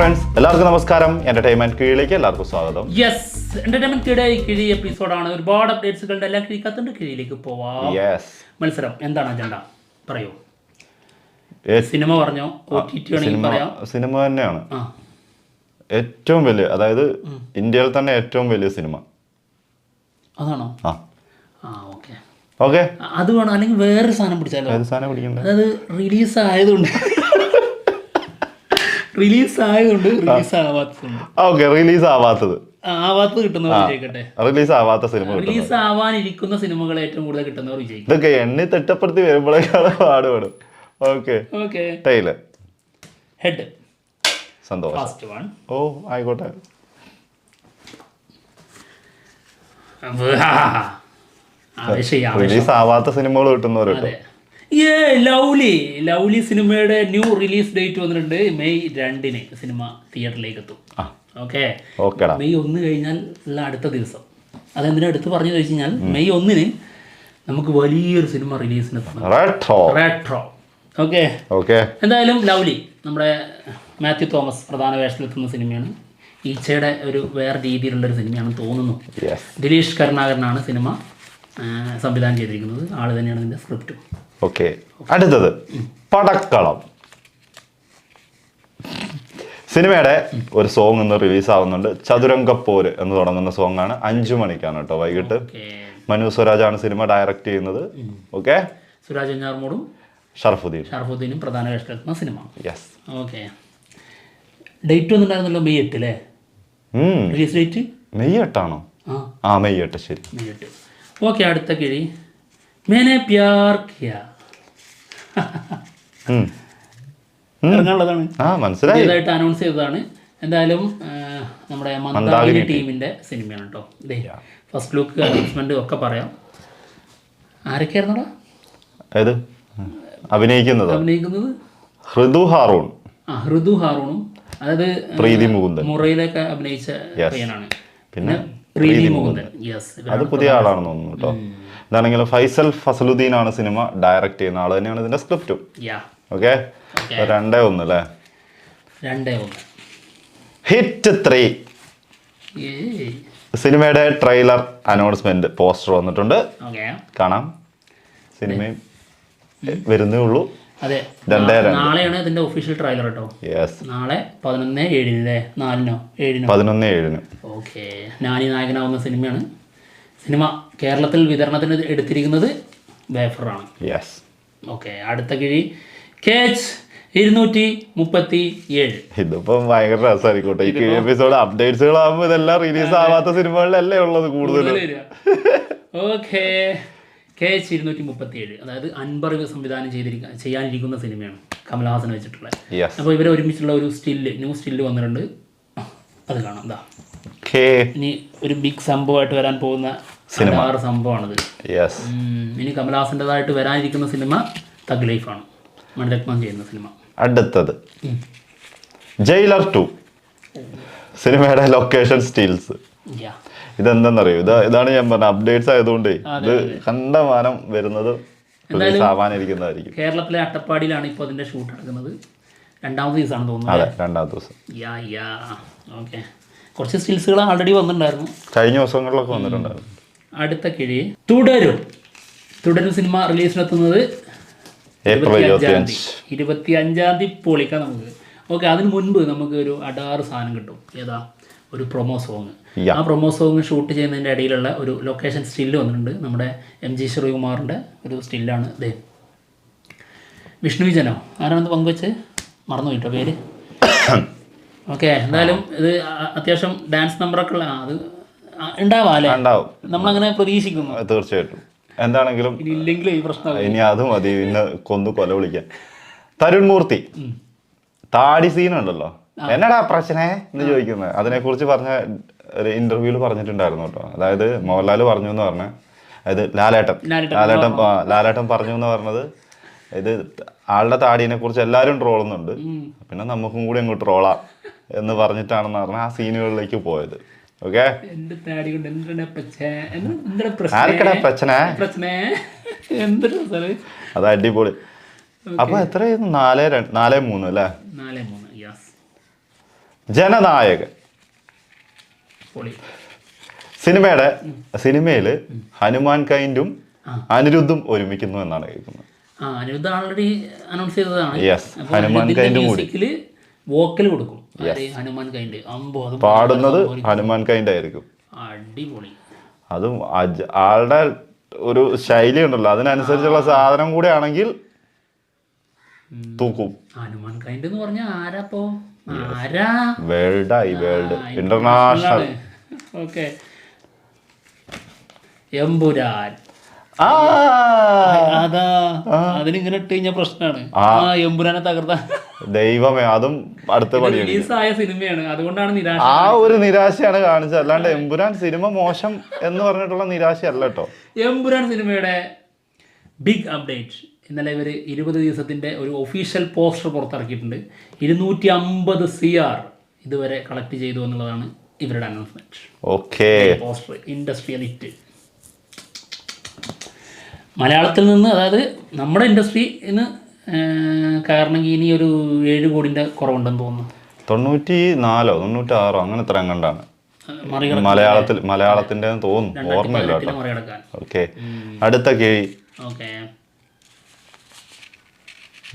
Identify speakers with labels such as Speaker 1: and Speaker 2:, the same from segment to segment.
Speaker 1: Friends, എല്ലാവർക്കും നമസ്കാരം. Entertainment കീഴിലേക്ക് എല്ലാവർക്കും സ്വാഗതം.
Speaker 2: യെസ്, എന്റർടൈൻമെന്റ് കിഴി എപ്പിസോഡാണ്. ഒരുപാട് അപ്ഡേറ്റ്സുകളുടെ എല്ലാം കിഴിക്കാത്തുണ്ട്. കിഴിയിലേക്ക് പോവാം. മത്സരം എന്താണ് അജണ്ട? പറയൂ. സിനിമ പറഞ്ഞോ, OTT വേണമെങ്കിൽ പറയാം.
Speaker 1: സിനിമ തന്നെയാണ് ഏറ്റവും വലിയ, അതായത് ഇന്ത്യയിൽ തന്നെ ഏറ്റവും വലിയ സിനിമ.
Speaker 2: അതാണോ?
Speaker 1: ഓക്കെ,
Speaker 2: അത് വേണം. അല്ലെങ്കിൽ വേറൊരു സാധനം പിടിച്ചാലോ? അതായത് റിലീസ് ആവാത്തതുണ്ട്.
Speaker 1: റിലീസ് ആവാത്ത സിനിമ,
Speaker 2: റിലീസ് ആവാനിരിക്കുന്ന സിനിമകൾ ഏറ്റവും കൂടുതൽ കിട്ടുന്നവർ വിജയിക്കും.
Speaker 1: ഇതൊക്കെ എണ്ണി തിട്ടപ്പെടുത്തി വരുമ്പോഴേക്കാണ് പാടുപെടും. ഓക്കെ, ടൈലർ,
Speaker 2: ഹെഡ്,
Speaker 1: സന്തോഷം.
Speaker 2: First one.
Speaker 1: ആയിക്കോട്ടെ. റിലീസ് ആവാത്ത സിനിമകൾ കിട്ടുന്നവരുണ്ട്.
Speaker 2: ലവ്ലി സിനിമയുടെ ന്യൂ റിലീസ് ഡേറ്റ് വന്നിട്ടുണ്ട്. മെയ് 2 സിനിമ തിയേറ്ററിലേക്ക് എത്തും. മെയ് 1 കഴിഞ്ഞാൽ ഉള്ള അടുത്ത ദിവസം. അതെന്തിനാ എടുത്ത് പറഞ്ഞു ചോദിച്ചു കഴിഞ്ഞാൽ, മെയ് 1 നമുക്ക് വലിയൊരു സിനിമ റിലീസിന് റെട്രോ. എന്തായാലും ലവ്ലി നമ്മുടെ മാത്യു തോമസ് പ്രധാന വേഷത്തിലെത്തുന്ന സിനിമയാണ്. ഈച്ചയുടെ ഒരു വേറെ രീതിയിലുള്ളൊരു സിനിമയാണെന്ന് തോന്നുന്നു. ദിലീഷ് കരുണാകരനാണ് സിനിമ സംവിധാനം ചെയ്തിരിക്കുന്നത്. ആള് തന്നെയാണ് ഇതിൻ്റെ സ്ക്രിപ്റ്റും.
Speaker 1: അടുത്തത് പടക്കളം. സിനിമയുടെ ഒരു സോങ് ഇന്ന് റിലീസ് ആവുന്നുണ്ട്. ചതുരംഗപ്പോര് എന്ന് തുടങ്ങുന്ന സോങ് ആണ്. 5 മണിക്കാണ് കേട്ടോ, വൈകിട്ട്. മനു സ്വരാജാണ് സിനിമ ഡയറക്റ്റ് ചെയ്യുന്നത്.
Speaker 2: സുരാജ് വെഞ്ഞാറമൂടും ഷറഫുദ്ദീനും പ്രധാന വേഷത്തിലെത്തുന്ന സിനിമ. ഡേറ്റ് വന്നിട്ടുണ്ടായിരുന്നല്ലോ, മെയ് 8 അല്ലേ റിലീസ് ഡേറ്റ്?
Speaker 1: മെയ് 8 ആണോ? മെയ് 8. ശരി,
Speaker 2: മെയ് 8. ഓക്കെ, അടുത്ത കിഴി मैंने प्यार किया. ഇറങ്ങാനുള്ളതാണ്, പുതിയതായിട്ട് അനൗൺസ് ചെയ്തതാണ്. എന്തായാലും നമ്മുടെ മന്ദാകിനി ടീമിന്റെ സിനിമയാണ് കേട്ടോ. ഫസ്റ്റ് ലുക്ക് അനൗൺസ്മെന്റ് ഒക്കെ പറയാം. ആരൊക്കെയായിരുന്നോ
Speaker 1: അഭിനയിക്കുന്നത്? ഹൃദു ഹാറൂണും, അതായത് പ്രീതി മുകുന്ദൻ,
Speaker 2: മുറയിലൊക്കെ അഭിനയിച്ച പയ്യനാണ്. പിന്നെ പ്രീതി മുകുന്ദൻ,
Speaker 1: അത് പുതിയ ആളാണെന്ന് തോന്നുന്നു കേട്ടോ. ഇതാണെങ്കിലും ഫൈസൽ ഫസലുദ്ദീൻ ആണ് സിനിമ ഡയറക്റ്റ് ചെയ്യുന്ന ആള് തന്നെയാണ് ഇതിന്റെ സ്ക്രിപ്റ്റും. 2-1 അല്ലേ?
Speaker 2: 2-1.
Speaker 1: ഹിറ്റ് 3 സിനിമയുടെ ട്രെയിലർ അനൗൺസ്മെന്റ് പോസ്റ്റർ വന്നിട്ടുണ്ട്. കാണാം. സിനിമയും വരുന്നേ ഉള്ളൂ.
Speaker 2: നാളെയാണ് ഇതിന്റെ ഒഫീഷ്യൽ ട്രെയിലർ കേട്ടോ. നാളെ 11/7. ഓക്കെ, നാനി നായകനാവുന്ന സിനിമയാണ്. സിനിമ കേരളത്തിൽ വിതരണത്തിന് എടുത്തിരിക്കുന്നത് വേഫറാണ്. ഓക്കെ, അടുത്ത കിഴി KH 237.
Speaker 1: ഇതിപ്പോ ഭയങ്കര രസമായിരിക്കട്ടെ. ഈ എപ്പിസോഡ് അപ്ഡേറ്റ്സുകളാകുമ്പോൾ ഇതെല്ലാം റിലീസ് ആവാത്ത സിനിമകളിലല്ലേ ഉള്ളത് കൂടുതലും.
Speaker 2: ഓക്കെ, KH 237 അതായത് അൻവർ സംവിധാനം ചെയ്യാനിരിക്കുന്ന സിനിമയാണ്, കമൽഹാസൻ വെച്ചിട്ടുള്ളത്. അപ്പോൾ ഇവരെ ഒരുമിച്ചുള്ള ഒരു ന്യൂ സ്റ്റില്ല് വന്നിട്ടുണ്ട്. അത് കാണാം. ഇനി ഒരു ബിഗ് സംഭവമായിട്ട് വരാൻ പോകുന്ന സംഭവമാണിത്. ഇനി കമൽഹാസൻ്റെതായിട്ട് വരാനിരിക്കുന്ന സിനിമ തഗ് ലൈഫാണ്, മണിരത്നം ചെയ്യുന്ന സിനിമ.
Speaker 1: അടുത്തത് ജയിലർ 2 സിനിമയുടെ ലൊക്കേഷൻ സ്റ്റീൽസ്. ഇതെന്താണെന്നറിയോ? ഇതാണ് ഞാൻ പറഞ്ഞ അപ്ഡേറ്റ്സ് ആയതുകൊണ്ടേ ഇത് കണ്ടമാനം വരുന്നത് ആവാനിരിക്കുന്നതായിരിക്കും.
Speaker 2: കേരളത്തിലെ അട്ടപ്പാടിയിലാണ് ഇപ്പോൾ അതിന്റെ ഷൂട്ട് നടക്കുന്നത്. 2ാമത്തെ ദിവസമാണ് തോന്നുന്നത്.
Speaker 1: അതെ, 2ാമത്തെ ദിവസം.
Speaker 2: ഓക്കെ, കുറച്ച് സ്റ്റിൽസുകൾ ആൾറെഡി വന്നിട്ടുണ്ടായിരുന്നു,
Speaker 1: കഴിഞ്ഞ ദിവസങ്ങളിലൊക്കെ വന്നിട്ടുണ്ടായിരുന്നു.
Speaker 2: അടുത്ത കിഴി തുടരും സിനിമ റിലീസിനെത്തുന്നത്
Speaker 1: ഏപ്രിൽ
Speaker 2: 25 പൊളിക്കാം നമുക്ക്. ഓക്കെ, അതിന് മുൻപ് നമുക്ക് ഒരു അടാറ് സാധനം കിട്ടും. ഏതാ? ഒരു പ്രൊമോ സോങ്. ആ പ്രൊമോ സോങ് ഷൂട്ട് ചെയ്യുന്നതിൻ്റെ ഇടയിലുള്ള ഒരു ലൊക്കേഷൻ സ്റ്റില്ല് വന്നിട്ടുണ്ട്. നമ്മുടെ MG ശ്രീകുമാറിൻ്റെ ഒരു സ്റ്റില്ലാണ്. വിഷ്ണു വിജനോ ആരാണെന്ന് പങ്കുവെച്ച് മറന്നു പോയിട്ടോ പേര്. ഓക്കെ, എന്തായാലും ഇത് അത്യാവശ്യം ഡാൻസ് നമ്പറൊക്കെ ഉള്ള അത് ഉണ്ടാവാം. നമ്മളങ്ങനെ പ്രതീക്ഷിക്കുന്നു.
Speaker 1: തീർച്ചയായിട്ടും. എന്താണെങ്കിലും
Speaker 2: ഇല്ലെങ്കിലും ഈ പ്രശ്നം
Speaker 1: ഇനി അത് മതി, ഇന്ന് കൊല വിളിക്കാൻ. തരുൺ മൂർത്തി താടി സീൻ ഉണ്ടല്ലോ, എന്നടാ പ്രശ്നേ എന്ന് ചോദിക്കുന്നത്, അതിനെക്കുറിച്ച് പറഞ്ഞ ഒരു ഇന്റർവ്യൂവിൽ പറഞ്ഞിട്ടുണ്ടായിരുന്നു കേട്ടോ. അതായത് മോഹൻലാൽ പറഞ്ഞു എന്ന് പറഞ്ഞ, അതായത് ലാലേട്ടൻ പറഞ്ഞു എന്ന് പറഞ്ഞത്, ഇത് ആളുടെ താടീനെ കുറിച്ച് എല്ലാവരും ട്രോളുന്നുണ്ട്, പിന്നെ നമുക്കും കൂടി അങ്ങോട്ട് ട്രോളാം എന്ന് പറഞ്ഞിട്ടാണെന്ന് പറഞ്ഞാൽ ആ സീനുകളിലേക്ക് പോയത്. ഓക്കെ, അത് അടിപൊളി. അപ്പൊ എത്രയായിരുന്നു? 4-3 അല്ലേ? ജനനായകൻ.
Speaker 2: പൊളി.
Speaker 1: സിനിമയില് ഹനുമാൻ കൈൻഡും അനിരുദ്ധും ഒരുമിക്കുന്നു എന്നാണ് കേൾക്കുന്നത്.
Speaker 2: അനിരുദ്ധ ഓൾറെഡി അനൗൺസ് ചെയ്തതാണ്.
Speaker 1: ഹനുമാൻ കൈൻഡ് കൂടി
Speaker 2: വോക്കൽ കൊടുക്കും. ഹനുമാൻ കൈൻഡ്
Speaker 1: പാടുന്നത് ഹനുമാൻ കൈൻഡ് ആയിരിക്കും.
Speaker 2: അടിപൊളി.
Speaker 1: അതും ആളുടെ ഒരു ശൈലി ഉണ്ടല്ലോ, അതിനനുസരിച്ചുള്ള സാധനം കൂടെ ആണെങ്കിൽ തൂക്കും.
Speaker 2: ഹനുമാൻ കൈൻഡ് എന്ന് പറഞ്ഞാൽ ആരാപ്പോ?
Speaker 1: World international.
Speaker 2: ഓക്കെ. എമ്പുരാൻ. അതാ അതിനിങ്ങനെ ഇട്ട് കഴിഞ്ഞ പ്രശ്നമാണ്. എമ്പുരാനെ തകർത്ത
Speaker 1: ദൈവമേ, അതും അടുത്ത പണി
Speaker 2: റിലീസായ സിനിമയാണ്, അതുകൊണ്ടാണ് നിരാശ.
Speaker 1: ആ ഒരു നിരാശയാണ് കാണിച്ചത്, അല്ലാണ്ട് എമ്പുരാൻ സിനിമ മോശം എന്ന് പറഞ്ഞിട്ടുള്ള നിരാശയല്ല കേട്ടോ.
Speaker 2: എമ്പുരാൻ സിനിമയുടെ ബിഗ് അപ്ഡേറ്റ്. ഇന്നലെ ഇവർ 20 ദിവസത്തിന്റെ ഒരു ഒഫീഷ്യൽ പോസ്റ്റർ പുറത്തിറക്കിയിട്ടുണ്ട്. 250 CR ഇതുവരെ കളക്ട് ചെയ്തു എന്നുള്ളതാണ് ഇവരുടെ announcement.
Speaker 1: Okay.
Speaker 2: Poster industrial hit. മലയാളത്തിൽ നിന്ന്, അതായത് നമ്മുടെ ഇൻഡസ്ട്രിന്ന് കയറണമെങ്കിൽ ഇനി ഒരു 7 കോടിന്റെ കുറവുണ്ടെന്ന് തോന്നുന്നു.
Speaker 1: 94 96 അങ്ങനെ ഇത്ര കണ്ടാണ് മലയാളത്തിന്റെ തോന്നുന്നു, ഓർമ്മയില്ല കേട്ടോ. ഓക്കെ. അടുത്ത കേഴി.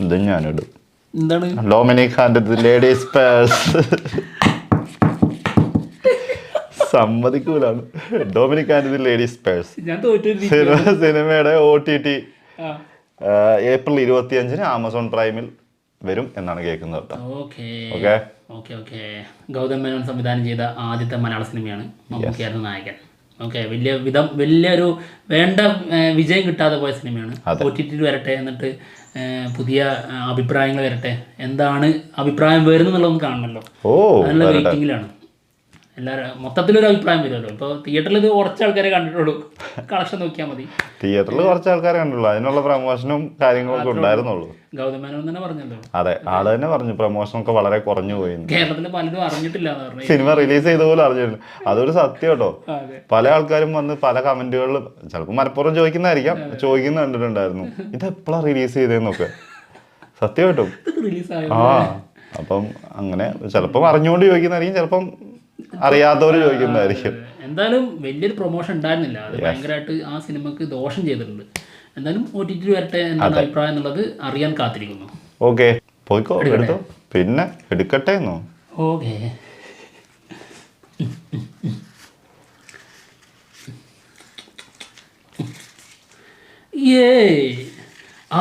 Speaker 1: ഇത് ഞാനിടും.
Speaker 2: എന്താണ്?
Speaker 1: Dominic and the ladies purse. സമ്മതിക്കൂലാണ്. Dominic and the ladies purse സിനിമയുടെ OTT ഏപ്രിൽ 25-ന് ആമസോൺ പ്രൈമിൽ വരും എന്നാണ് കേൾക്കുന്നത് കേട്ടോ.
Speaker 2: ഓക്കെ. ഗൗതം മേനോൻ സംവിധാനം ചെയ്ത ആദ്യത്തെ മലയാള സിനിമയാണ്. മമ്മൂക്കയായിരുന്നു നായകൻ. ഓക്കെ. വലിയൊരു വേണ്ട വിജയം കിട്ടാതെ പോയ സിനിമയാണ്. OTT വരട്ടെ, എന്നിട്ട് പുതിയ അഭിപ്രായങ്ങൾ വരട്ടെ. എന്താണ് അഭിപ്രായം വരുന്നുള്ളതൊന്നും കാണണമല്ലോ, അതിനുള്ള വെയിറ്റിംഗിലാണ് എല്ലാവരും. മൊത്തത്തിലൊരു അഭിപ്രായം വരുമല്ലോ. ഇപ്പോൾ തിയേറ്ററിൽ ഇത് കുറച്ച് ആൾക്കാരെ കണ്ടിട്ടുള്ളൂ, കളക്ഷൻ നോക്കിയാൽ മതി.
Speaker 1: തിയേറ്ററിൽ കുറച്ച് ആൾക്കാരെ കണ്ടുള്ളൂ, അതിനുള്ള പ്രമോഷനും കാര്യങ്ങളൊക്കെ ഉണ്ടായിരുന്നുള്ളൂ.
Speaker 2: ഗൗതം മേനോൻ തന്നെ പറഞ്ഞല്ലോ.
Speaker 1: അതെ, ആള് തന്നെ പറഞ്ഞു പ്രമോഷനൊക്കെ വളരെ കുറഞ്ഞു പോയി.
Speaker 2: കേരളത്തിൽ പലരും അറിഞ്ഞിട്ടില്ല എന്ന് പറഞ്ഞു.
Speaker 1: സിനിമ റിലീസ് ചെയ്ത പോലും അറിഞ്ഞിട്ടില്ല. അതൊരു സത്യം കേട്ടോ. പല ആൾക്കാരും വന്ന് പല കമന്റുകളിൽ ചിലപ്പോൾ മലപ്പുറം ചോദിക്കുന്നതായിരിക്കാം, ചോദിക്കുന്ന കണ്ടിട്ടുണ്ടായിരുന്നു ഇത് എപ്പോഴാ റിലീസ് ചെയ്തതെന്നൊക്കെ. സത്യം കേട്ടോ. അപ്പം അങ്ങനെ ചിലപ്പം അറിഞ്ഞുകൊണ്ട് ചോദിക്കുന്നതായിരിക്കും, ചിലപ്പം അറിയാത്തവര് ചോദിക്കുന്നതായിരിക്കും.
Speaker 2: എന്തായാലും വലിയൊരു പ്രൊമോഷൻ ഉണ്ടായിരുന്നില്ല, അത് ഭയങ്കരമായിട്ട് ആ സിനിമക്ക് ദോഷം ചെയ്തിട്ടുണ്ട്. എന്തായാലും OTT വരട്ടെ എന്നുള്ള അഭിപ്രായം എന്നുള്ളത് അറിയാൻ കാത്തിരിക്കുന്നു.
Speaker 1: ഓക്കെ, പോയിക്കോ, എടുത്തോ. പിന്നെ എടുക്കട്ടെ എന്നോ.
Speaker 2: ഓക്കെ.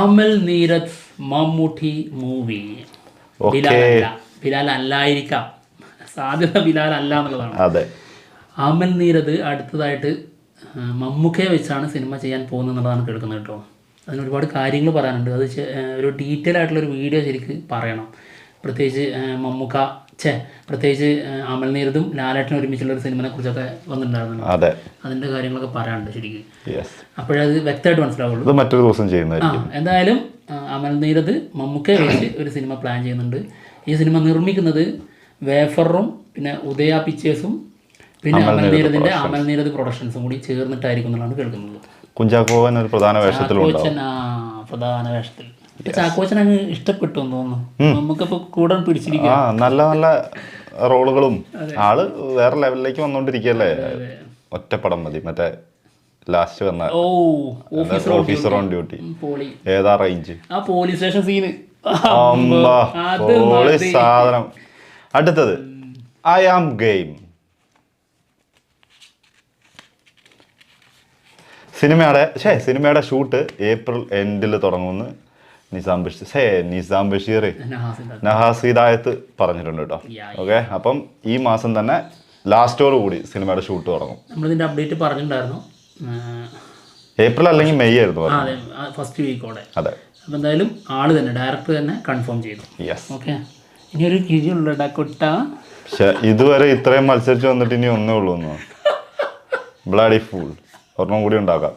Speaker 2: അമൽ നീരദ് മമ്മൂട്ടി മൂവി. ബിലാൽ അല്ലായിരിക്കാം, സാധ്യത ബിലാൽ അല്ല എന്നുള്ളതാണ്.
Speaker 1: അതെ.
Speaker 2: അമൽ നീരദ് അടുത്തതായിട്ട് മമ്മൂക്കയെ വെച്ചാണ് സിനിമ ചെയ്യാൻ പോകുന്നത് എന്നുള്ളതാണ് കേൾക്കുന്നത് കേട്ടോ. അതിന് ഒരുപാട് കാര്യങ്ങൾ പറയാനുണ്ട്. അത് ഒരു ഡീറ്റെയിൽ ആയിട്ടുള്ളൊരു വീഡിയോ ശരിക്ക് പറയണം. പ്രത്യേകിച്ച് പ്രത്യേകിച്ച് അമൽ നീരദും ലാലേട്ടനും ഒരുമിച്ചുള്ള ഒരു സിനിമയെ കുറിച്ചൊക്കെ വന്നിട്ടുണ്ടായിരുന്നു. അതിൻ്റെ കാര്യങ്ങളൊക്കെ പറയാനുണ്ട് ശരിക്കും. അപ്പോഴത് വ്യക്തമായിട്ട് മനസ്സിലാവുള്ളൂ.
Speaker 1: മറ്റൊരു ദിവസം ചെയ്യുന്നതായിരിക്കും.
Speaker 2: എന്തായാലും അമൽ നീരദ് മമ്മൂക്കയെ വെച്ച് ഒരു സിനിമ പ്ലാൻ ചെയ്യുന്നുണ്ട്. ഈ സിനിമ നിർമ്മിക്കുന്നത് വേഫറും പിന്നെ ഉദയ പിക്ചേഴ്സും പിന്നെ അമൽ നീരദ് പ്രൊഡക്ഷൻസും കൂടി ചേർന്നിട്ടായിരിക്കും എന്നുള്ളതാണ് കേൾക്കുന്നത്.
Speaker 1: കുഞ്ചാക്കോവൻ ഒരു പ്രധാന വേഷത്തിൽ.
Speaker 2: ചാക്കോച്ചൻ അങ്ങ് ഇഷ്ടപ്പെട്ടു എന്ന് തോന്നുന്നു. നമുക്കിപ്പോ കൂടെ പിടിച്ചിരിക്കുക.
Speaker 1: നല്ല നല്ല റോളുകളും ആള് വേറെ ലെവലിലേക്ക് വന്നോണ്ടിരിക്കല്ലേ. ഒറ്റപ്പടം മതി, മറ്റേ ലാസ്റ്റ് വന്ന ഓഫീസർ ഓൺ ഡ്യൂട്ടി. ഏതാ റേഞ്ച്
Speaker 2: ആ പോലീസ് സ്റ്റേഷൻ സീന്
Speaker 1: സാധനം. അടുത്തത് ഐ ആം ഗെയിം. സിനിമയുടെ ഷൂട്ട് ഏപ്രിൽ എൻഡിൽ തുടങ്ങുമെന്ന് നിസാം ബഷീർ നഹാസ് ഹിദായത്ത് പറഞ്ഞിട്ടുണ്ട് കേട്ടോ. ഓക്കെ. അപ്പം ഈ മാസം തന്നെ ലാസ്റ്റോട് കൂടി സിനിമയുടെ ഷൂട്ട് തുടങ്ങും.
Speaker 2: നമ്മളിതിന്റെ അപ്ഡേറ്റ് പറഞ്ഞിട്ടുണ്ടായിരുന്നു.
Speaker 1: ഏപ്രിൽ അല്ലെങ്കിൽ മെയ് ആയിരുന്നു
Speaker 2: ഫസ്റ്റ് വീക്കോടെ.
Speaker 1: അതെ.
Speaker 2: അപ്പം എന്തായാലും ആള് തന്നെ ഡയറക്ടർ തന്നെ കൺഫേം ചെയ്തു. ഓക്കെ. ഇനി ഒരു കിഴിയുള്ളടാ കുട്ട.
Speaker 1: ഇതുവരെ ഇത്രയും മത്സരിച്ച് വന്നിട്ട് ഇനി ഒന്നേ ഉള്ളൂ. ബ്ലഡി ഫൂൾ ഒരെണ്ണം കൂടി ഉണ്ടാക്കാം.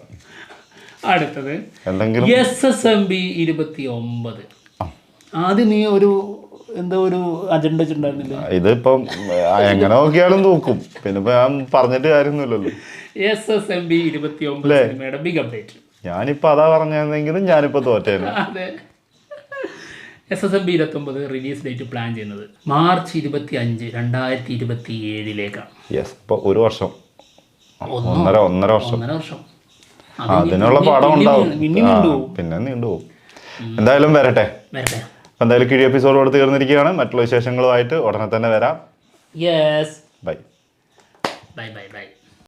Speaker 2: അടുത്തത് SSMB 29. ആദ്യം നീ ഒരു അജണ്ട വെച്ചിട്ടുണ്ടായിരുന്നില്ല.
Speaker 1: ഇതിപ്പം എങ്ങനെ നോക്കിയാലും തൂക്കും. പിന്നെ ഇപ്പൊ ഞാൻ പറഞ്ഞിട്ട് കാര്യമൊന്നുമില്ലല്ലോ.
Speaker 2: SSMB 29 സിനിമയുടെ ബിഗ് അപ്ഡേറ്റ്.
Speaker 1: ഞാനിപ്പോ അതാ പറഞ്ഞെങ്കിലും ഞാനിപ്പോ തോറ്റേനെ.
Speaker 2: അതെ. SSMB 29 റിലീസ് ഡേറ്റ് പ്ലാൻ ചെയ്യുന്നത് മാർച്ച് 25, 2027
Speaker 1: യെസ്. ഇപ്പോൾ ഒരു വർഷം, ഒന്നര വർഷം
Speaker 2: അത്
Speaker 1: അതിനുള്ള പടം ഉണ്ടാവും.
Speaker 2: ഇനി നീണ്ടുപോകും.
Speaker 1: പിന്നെ നീണ്ടുപോകും. എന്തായാലും വരട്ടെ.
Speaker 2: വരട്ടെ.
Speaker 1: എന്തായാലും കിഴി എപ്പിസോഡ് കൊടുത്ത് തീർന്നിരിക്കുകയാണ്. മറ്റുള്ള വിശേഷങ്ങളുമായിട്ട് ഉടനെ തന്നെ വരാം.
Speaker 2: Yes.
Speaker 1: Bye.
Speaker 2: Bye bye by.